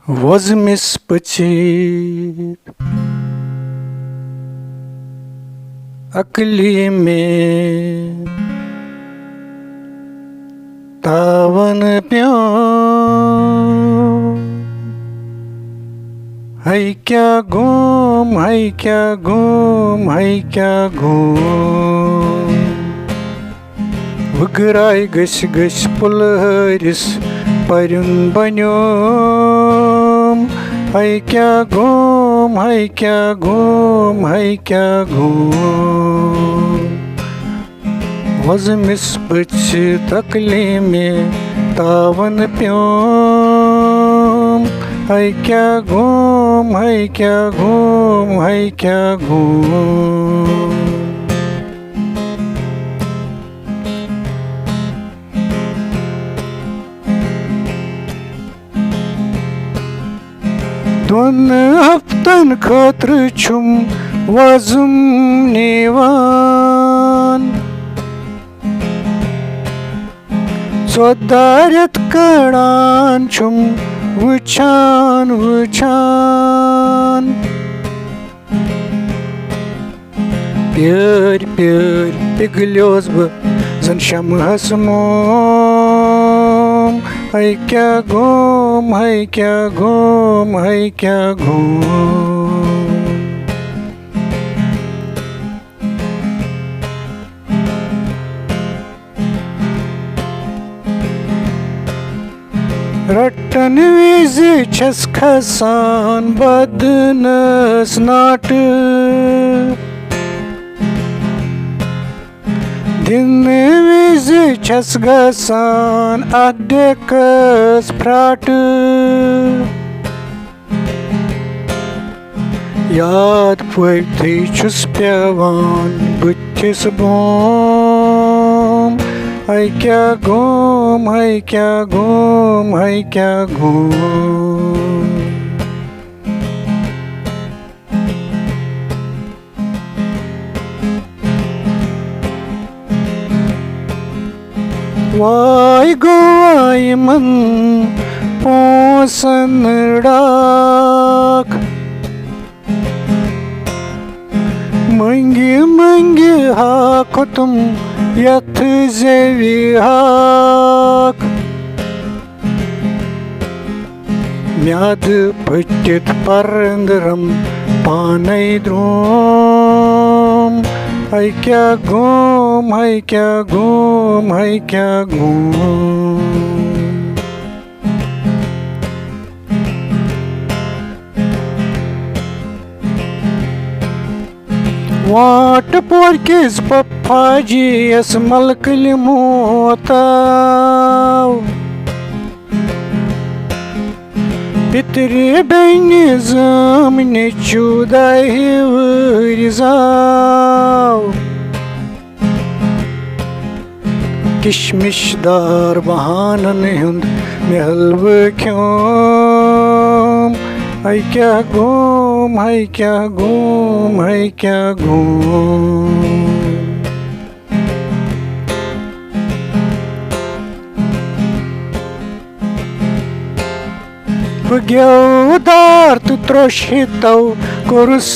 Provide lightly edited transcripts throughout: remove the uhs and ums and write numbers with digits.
Vozmis पचीत अकली में तावन प्यो है क्या घूम है क्या घूम है क्या घूम वगराय गश गश पुलहरिस परन बन्योम है क्या घूम है क्या घूम है क्या घूम वज़मिस बच तकली में तावन प्योम है क्या घूम है क्या घूम है क्या घूम दोन हफ्तन खतर छुम वज़ुम निवान सोदारत कड़ान छुम वुछान वुछान प्यार प्यार पिघल्योस ब जन शमहस मोम है क्या घूम है क्या घूम है क्या घूम रटन विज छस खसान बदनस नाट दिन विज छस गसान अडेकस फ्राट याद पड़ती छुस पेवान बुथिस बोम है क्या घूम है क्या घूम है क्या घूम वाय गोवाय मन पोसन डाक मंगी मंगी हाक तुम यथ जेवी हाक म्याद पट्टित परंदरम पानै द्रोम है क्या घूम है क्या घूम है क्या घूम वाट पोरकिस पप्पाजी यस मलकल मोताव पितरी बेनि ज़ामनि चुदाहि वरिजाव किशमिशदार बहानन हुंद महलव ख्योम है क्या घूम है क्या घूम है क्या घूम बग्योदार तु त्रोशितौ कुरुस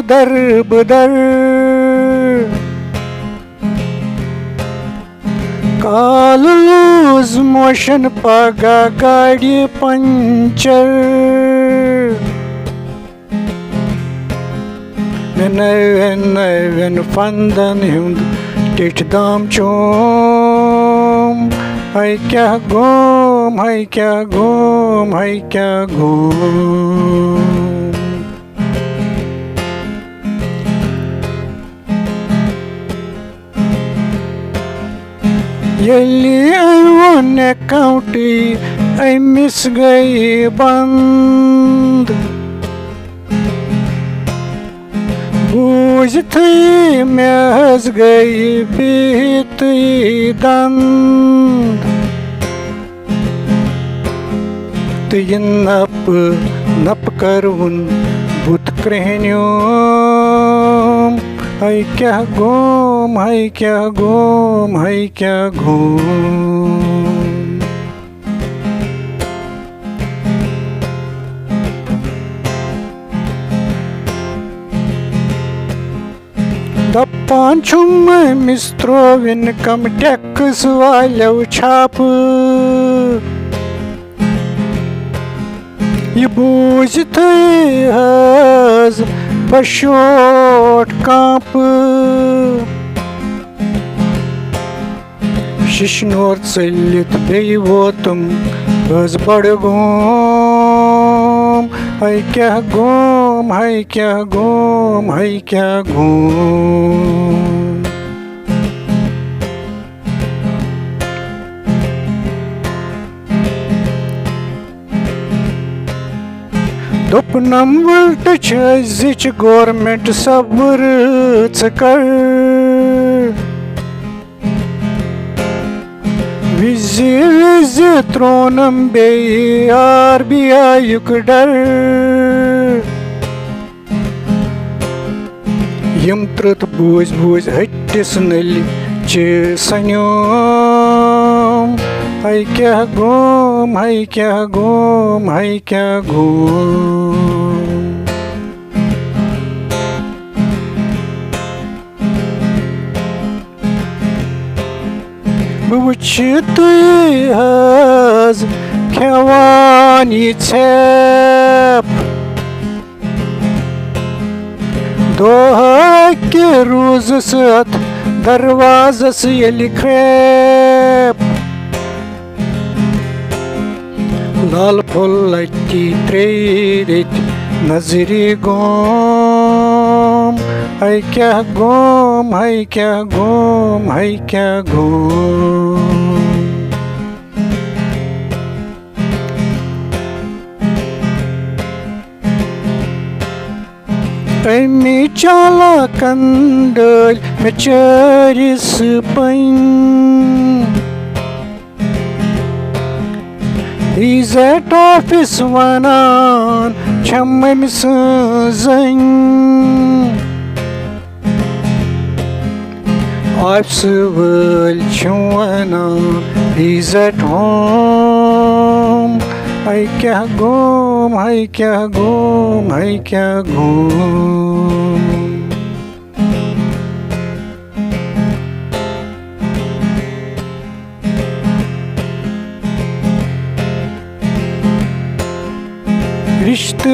दरबदर काल लूज मोशन पगा गाड़ी पंचर नैवन फंदन हुंद टिठ दाम चोम है क्या घूम है क्या घूम है क्या घूम यली वन अकाउंटी मिस गई बंद बूझ थी महज गई बीत दंद तो ये नप कर उन बुत कृहण्योम है क्या घूम है क्या घूम है क्या घूम दप्पान छुम मिस्त्रोविन कम टैक्स वालेव छाप ये बूझित हज बशोट कांप शिशनोर चलित बेयि वोतुम हज बड़गोम है क्या गोम है क्या गोम है क्या गोम दोपनम वल्ट छजिच गवर्नमेंट सब्र कर विजि विजि त्रोनम बेयि RBI युक डर यम त्रत बूझ बूझ हट्टिस नलि च सन्योम है क्या गोम है क्या गोम है क्या गोम वुच तुई हज खेवान ये छेप दोहा के रोज सत दरवाजस येलि ख्रेप लाल फुल लट्टी त्रेरित नजरी गोम है क्या गोम है क्या गोम है क्या गोम अमी चाला कंडल में चरिस पन He's at office wanan chamam sazan Absol chwanan he's at home Hai kya gom hai kya gom hai kya gom रिश्ते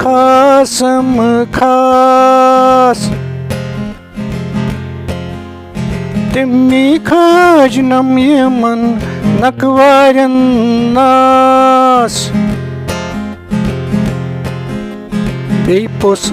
खासम खास तिमी खजनम यमन नकवारन नास बेयि पोस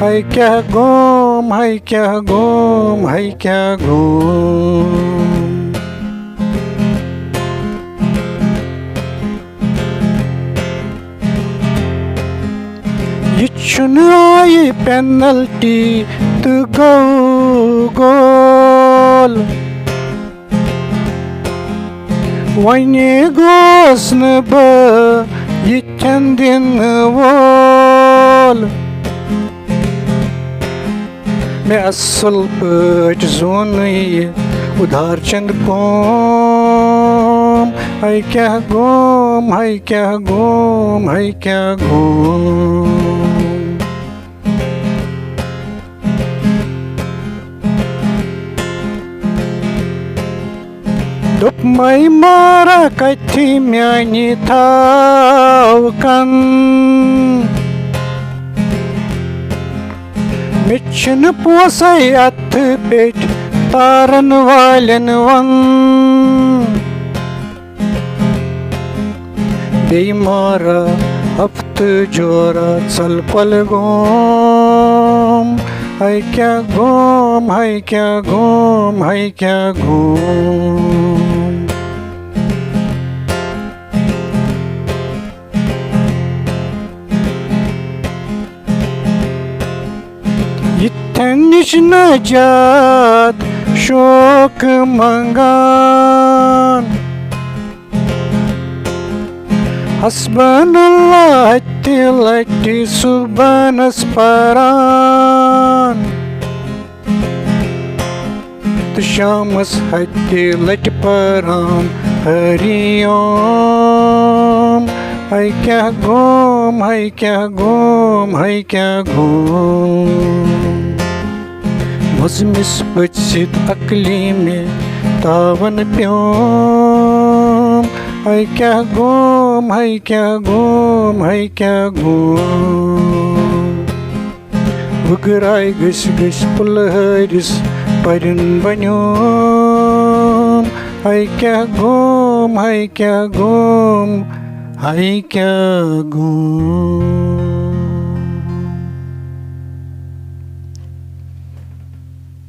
है क्या गोम है क्या गोम है क्या गोम ये चुनाई पेनल्टी तो गोल वने गोस न ब ये चंदिन वोल मैं असल पट जोन ये उधार चंद कोम है क्या गोम है क्या गोम है क्या गोम दुप मई मारा कथी म्यानी थाव कन मिशन पोसै अथ पेट तारन वालन वन बेयि मारा हफ्त जोरा चल पल गोम है क्या गोम है क्या गोम है क्या गोम निश नजात शोक मंगान हस्बनुल्लाह तिलटी सुबनस परान तो शामस हत्ति लट परान हरिओम hay क्या घूम मुझमिस बचित अकली में तावन प्योम hay क्या घूम वगराय गश पुलहरिस परिन बन्योम hay क्या घूम